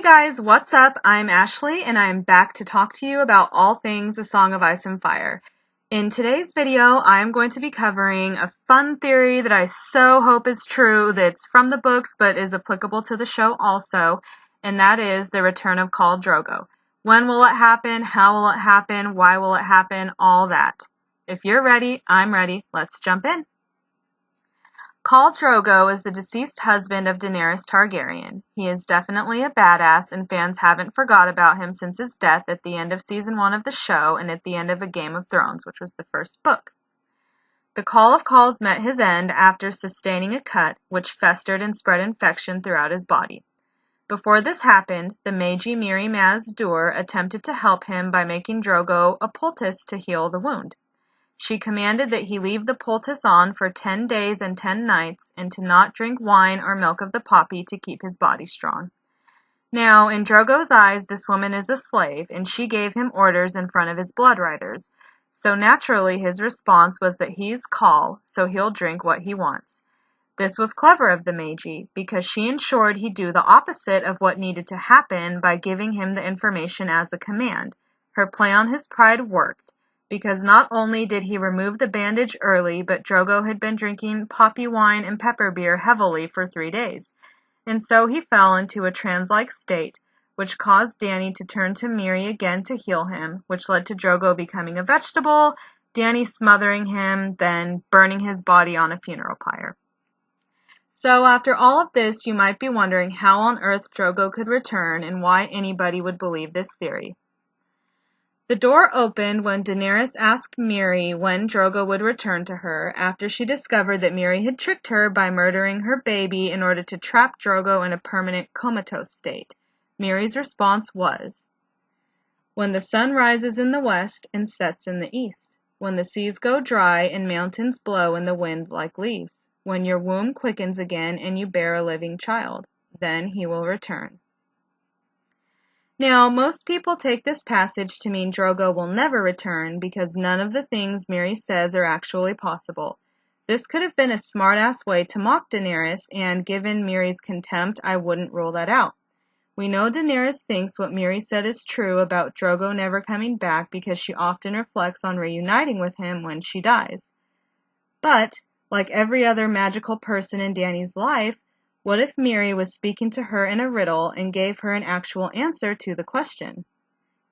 Hey guys, what's up? I'm Ashley and I'm back to talk to you about all things A Song of Ice and Fire. In today's video, I'm going to be covering a fun theory that I so hope is true, that's from the books but is applicable to the show also, and that is the return of Khal Drogo. When will it happen? How will it happen? Why will it happen? All that. If you're ready, I'm ready. Let's jump in. Khal Drogo is the deceased husband of Daenerys Targaryen. He is definitely a badass, and fans haven't forgot about him since his death at the end of Season 1 of the show and at the end of A Game of Thrones, which was the first book. The Khal of Khals met his end after sustaining a cut, which festered and spread infection throughout his body. Before this happened, the Magi Mirri Maz Dur attempted to help him by making Drogo a poultice to heal the wound. She commanded that he leave the poultice on for 10 days and 10 nights, and to not drink wine or milk of the poppy to keep his body strong. Now, in Drogo's eyes, this woman is a slave, and she gave him orders in front of his blood riders. So naturally, his response was that he's Khal, so he'll drink what he wants. This was clever of the Magi, because she ensured he'd do the opposite of what needed to happen by giving him the information as a command. Her play on his pride worked, because not only did he remove the bandage early, but Drogo had been drinking poppy wine and pepper beer heavily for 3 days. And so he fell into a trance-like state, which caused Dany to turn to Mirri again to heal him, which led to Drogo becoming a vegetable, Dany smothering him, then burning his body on a funeral pyre. So after all of this, you might be wondering how on earth Drogo could return and why anybody would believe this theory. The door opened when Daenerys asked Mirri when Drogo would return to her, after she discovered that Mirri had tricked her by murdering her baby in order to trap Drogo in a permanent comatose state. Mirri's response was, "When the sun rises in the west and sets in the east, when the seas go dry and mountains blow in the wind like leaves, when your womb quickens again and you bear a living child, then he will return." Now, most people take this passage to mean Drogo will never return because none of the things Mirri says are actually possible. This could have been a smart-ass way to mock Daenerys, and given Mirri's contempt, I wouldn't rule that out. We know Daenerys thinks what Mirri said is true about Drogo never coming back because she often reflects on reuniting with him when she dies. But, like every other magical person in Dany's life, what if Mirri was speaking to her in a riddle and gave her an actual answer to the question?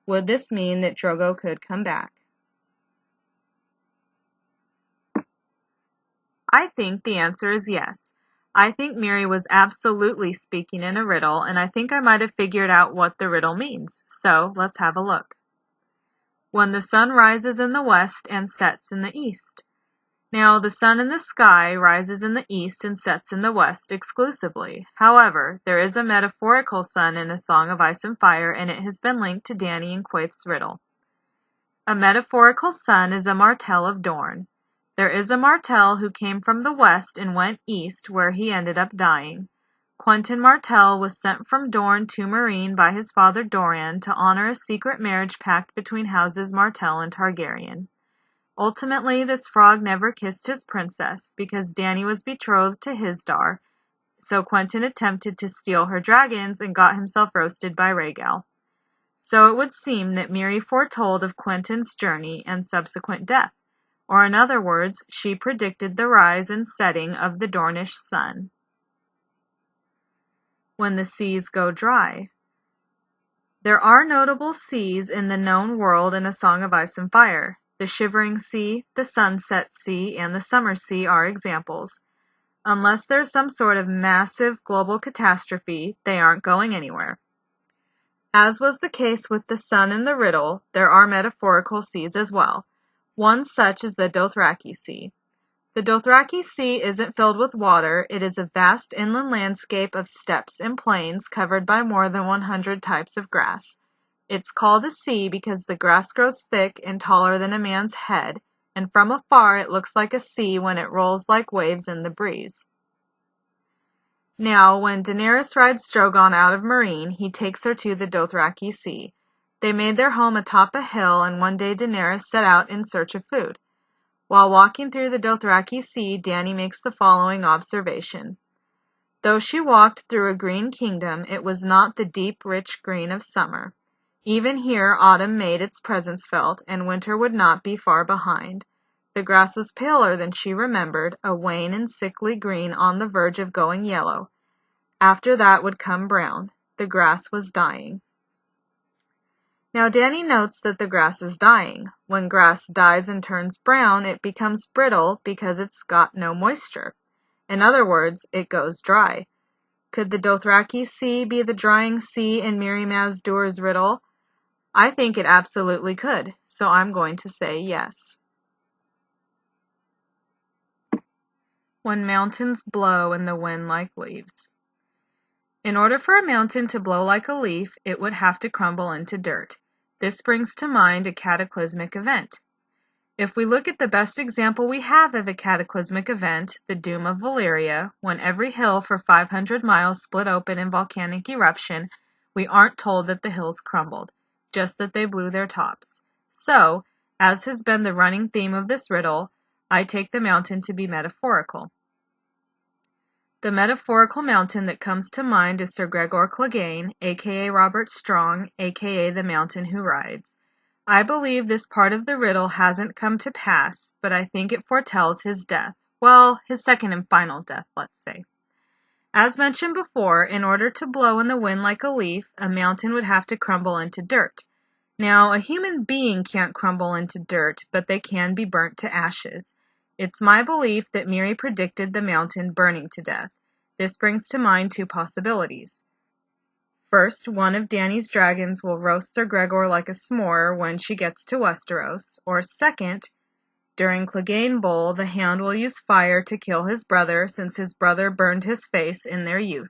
Would this mean that Drogo could come back? I think the answer is yes. I think Mirri was absolutely speaking in a riddle, and I think I might have figured out what the riddle means. So let's have a look. When the sun rises in the west and sets in the east. Now, the sun in the sky rises in the east and sets in the west exclusively. However, there is a metaphorical sun in A Song of Ice and Fire, and it has been linked to Dany and Quaith's riddle. A metaphorical sun is a Martell of Dorne. There is a Martell who came from the west and went east, where he ended up dying. Quentyn Martell was sent from Dorne to Meereen by his father Doran to honor a secret marriage pact between houses Martell and Targaryen. Ultimately, this frog never kissed his princess, because Dany was betrothed to Hizdahr, so Quentyn attempted to steal her dragons and got himself roasted by Rhaegal. So it would seem that Mirri foretold of Quentyn's journey and subsequent death, or in other words, she predicted the rise and setting of the Dornish sun. When the seas go dry. There are notable seas in the known world in A Song of Ice and Fire. The Shivering Sea, the Sunset Sea, and the Summer Sea are examples. Unless there's some sort of massive global catastrophe, they aren't going anywhere. As was the case with the sun in the riddle, there are metaphorical seas as well. One such is the Dothraki Sea. The Dothraki Sea isn't filled with water, it is a vast inland landscape of steppes and plains covered by more than 100 types of grass. It's called a sea because the grass grows thick and taller than a man's head, and from afar it looks like a sea when it rolls like waves in the breeze. Now, when Daenerys rides Drogon out of Meereen, he takes her to the Dothraki Sea. They made their home atop a hill, and one day Daenerys set out in search of food. While walking through the Dothraki Sea, Dany makes the following observation. Though she walked through a green kingdom, it was not the deep, rich green of summer. Even here autumn made its presence felt, and winter would not be far behind. The grass was paler than she remembered, a wan and sickly green on the verge of going yellow. After that would come brown. The grass was dying. Now Danny notes that the grass is dying. When grass dies and turns brown, it becomes brittle because it's got no moisture. In other words, it goes dry. Could the Dothraki Sea be the drying sea in Mirri Maz Duur's riddle? I think it absolutely could, so I'm going to say yes. When mountains blow in the wind like leaves. In order for a mountain to blow like a leaf, it would have to crumble into dirt. This brings to mind a cataclysmic event. If we look at the best example we have of a cataclysmic event, the Doom of Valyria, when every hill for 500 miles split open in volcanic eruption, we aren't told that the hills crumbled, just that they blew their tops. So, as has been the running theme of this riddle, I take the mountain to be metaphorical. The metaphorical mountain that comes to mind is Sir Gregor Clegane, aka Robert Strong, aka the mountain who rides. I believe this part of the riddle hasn't come to pass, but I think it foretells his death. Well, his second and final death, let's say. As mentioned before, in order to blow in the wind like a leaf, a mountain would have to crumble into dirt. Now, a human being can't crumble into dirt, but they can be burnt to ashes. It's my belief that Mirri predicted the mountain burning to death. This brings to mind two possibilities. First, one of Dany's dragons will roast Sir Gregor like a s'more when she gets to Westeros, or second, during Clegane Bowl, the Hound will use fire to kill his brother since his brother burned his face in their youth.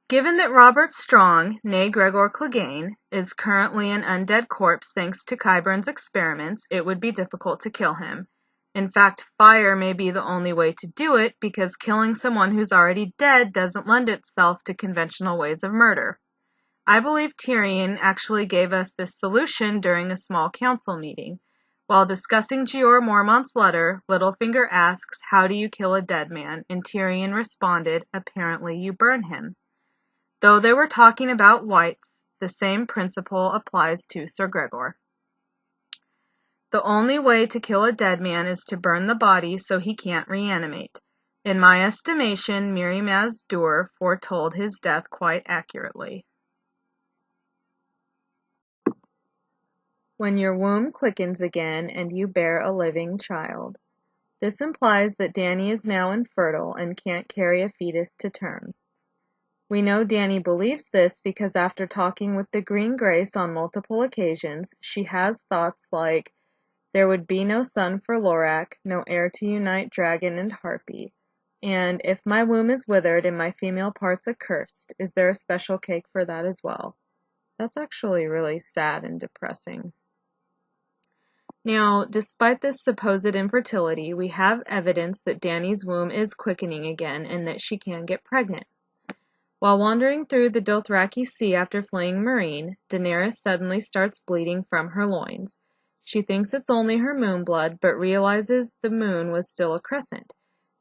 Given that Robert Strong, née Gregor Clegane, is currently an undead corpse thanks to Qyburn's experiments, it would be difficult to kill him. In fact, fire may be the only way to do it because killing someone who's already dead doesn't lend itself to conventional ways of murder. I believe Tyrion actually gave us this solution during a small council meeting. While discussing Jeor Mormont's letter, Littlefinger asks, "How do you kill a dead man?" and Tyrion responded, "Apparently you burn him." Though they were talking about whites, the same principle applies to Sir Gregor. The only way to kill a dead man is to burn the body so he can't reanimate. In my estimation, Mirri Maz Duur foretold his death quite accurately. When your womb quickens again and you bear a living child. This implies that Dany is now infertile and can't carry a fetus to term. We know Dany believes this because after talking with the Green Grace on multiple occasions, she has thoughts like, "There would be no son for Lorak, no heir to unite dragon and harpy. And if my womb is withered and my female parts accursed, is there a special cake for that as well?" That's actually really sad and depressing. Now, despite this supposed infertility, we have evidence that Dany's womb is quickening again and that she can get pregnant. While wandering through the Dothraki Sea after fleeing Meereen, Daenerys suddenly starts bleeding from her loins. She thinks it's only her moon blood, but realizes the moon was still a crescent.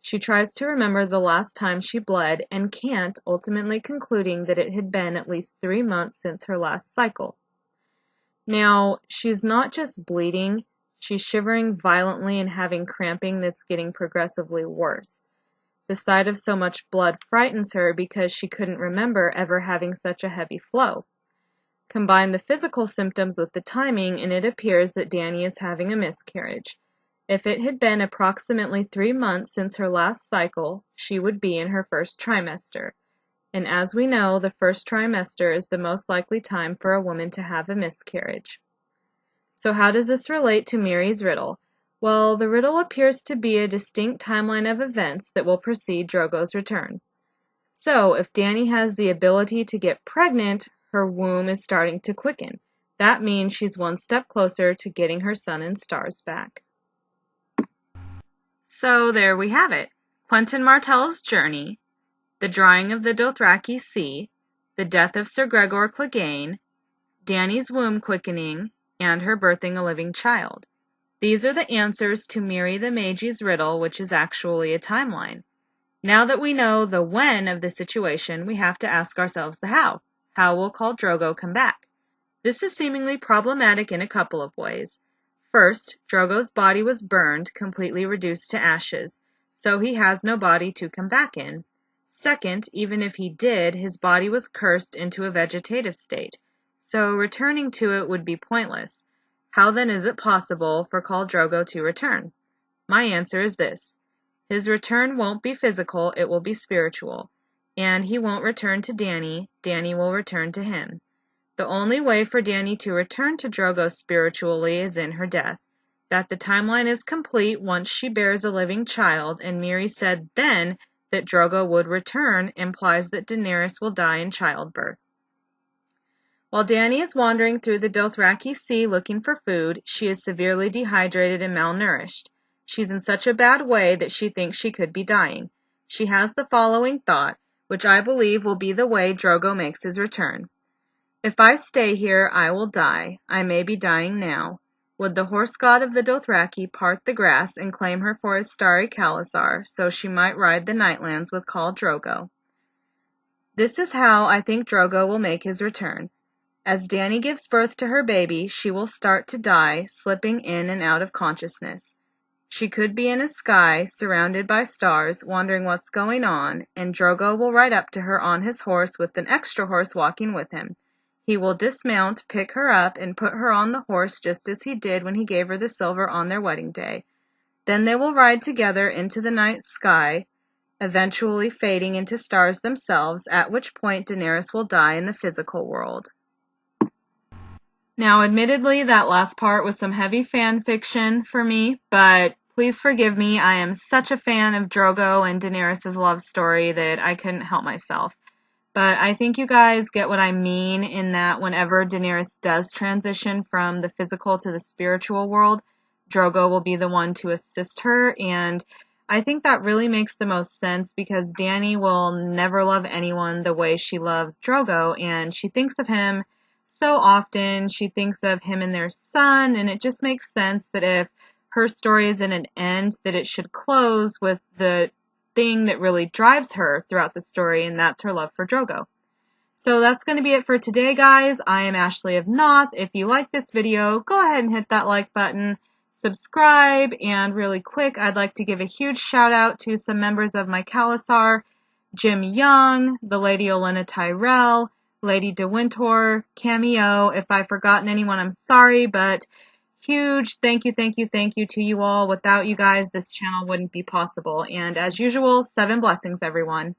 She tries to remember the last time she bled and can't, ultimately concluding that it had been at least 3 months since her last cycle. Now, she's not just bleeding, she's shivering violently and having cramping that's getting progressively worse. The sight of so much blood frightens her because she couldn't remember ever having such a heavy flow. Combine the physical symptoms with the timing, and it appears that Dany is having a miscarriage. If it had been approximately 3 months since her last cycle, she would be in her first trimester. And as we know, the first trimester is the most likely time for a woman to have a miscarriage. So how does this relate to Mirri's riddle? Well, the riddle appears to be a distinct timeline of events that will precede Drogo's return. So, if Dany has the ability to get pregnant, her womb is starting to quicken. That means she's one step closer to getting her sun and stars back. So there we have it. Quentyn Martell's journey, the drying of the Dothraki Sea, the death of Sir Gregor Clegane, Dany's womb quickening, and her birthing a living child. These are the answers to Mirri the Mage's riddle, which is actually a timeline. Now that we know the when of the situation, we have to ask ourselves the how. How will Khal Drogo come back? This is seemingly problematic in a couple of ways. First, Drogo's body was burned, completely reduced to ashes, so he has no body to come back in. Second, even if he did, his body was cursed into a vegetative state, so returning to it would be pointless. How then is it possible for Khal Drogo to return? My answer is this. His return won't be physical, it will be spiritual. And he won't return to Dany, Dany will return to him. The only way for Dany to return to Drogo spiritually is in her death. That the timeline is complete once she bears a living child, and Miri said then that Drogo would return, implies that Daenerys will die in childbirth. While Dany is wandering through the Dothraki Sea looking for food, she is severely dehydrated and malnourished. She's in such a bad way that she thinks she could be dying. She has the following thought, which I believe will be the way Drogo makes his return. If I stay here, I will die. I may be dying now. Would the horse god of the Dothraki part the grass and claim her for his starry Khalasar, so she might ride the Nightlands with Khal Drogo? This is how I think Drogo will make his return. As Dany gives birth to her baby, she will start to die, slipping in and out of consciousness. She could be in a sky, surrounded by stars, wondering what's going on, and Drogo will ride up to her on his horse with an extra horse walking with him. He will dismount, pick her up, and put her on the horse just as he did when he gave her the silver on their wedding day. Then they will ride together into the night sky, eventually fading into stars themselves, at which point Daenerys will die in the physical world. Now, admittedly, that last part was some heavy fan fiction for me, but please forgive me. I am such a fan of Drogo and Daenerys' love story that I couldn't help myself. But I think you guys get what I mean in that whenever Daenerys does transition from the physical to the spiritual world, Drogo will be the one to assist her, and I think that really makes the most sense because Dany will never love anyone the way she loved Drogo, and she thinks of him so often. She thinks of him and their son, and it just makes sense that if her story is in an end, that it should close with the thing that really drives her throughout the story, and that's her love for Drogo. So that's going to be it for today, guys. I am Ashley of Noth. If you like this video, go ahead and hit that like button, subscribe, and really quick, I'd like to give a huge shout out to some members of my Khalasar, Jim Young, the Lady Olenna Tyrell, Lady De Winter, Cameo. If I've forgotten anyone, I'm sorry, but huge thank you to you all. Without you guys, this channel wouldn't be possible. And as usual, 7 blessings, everyone.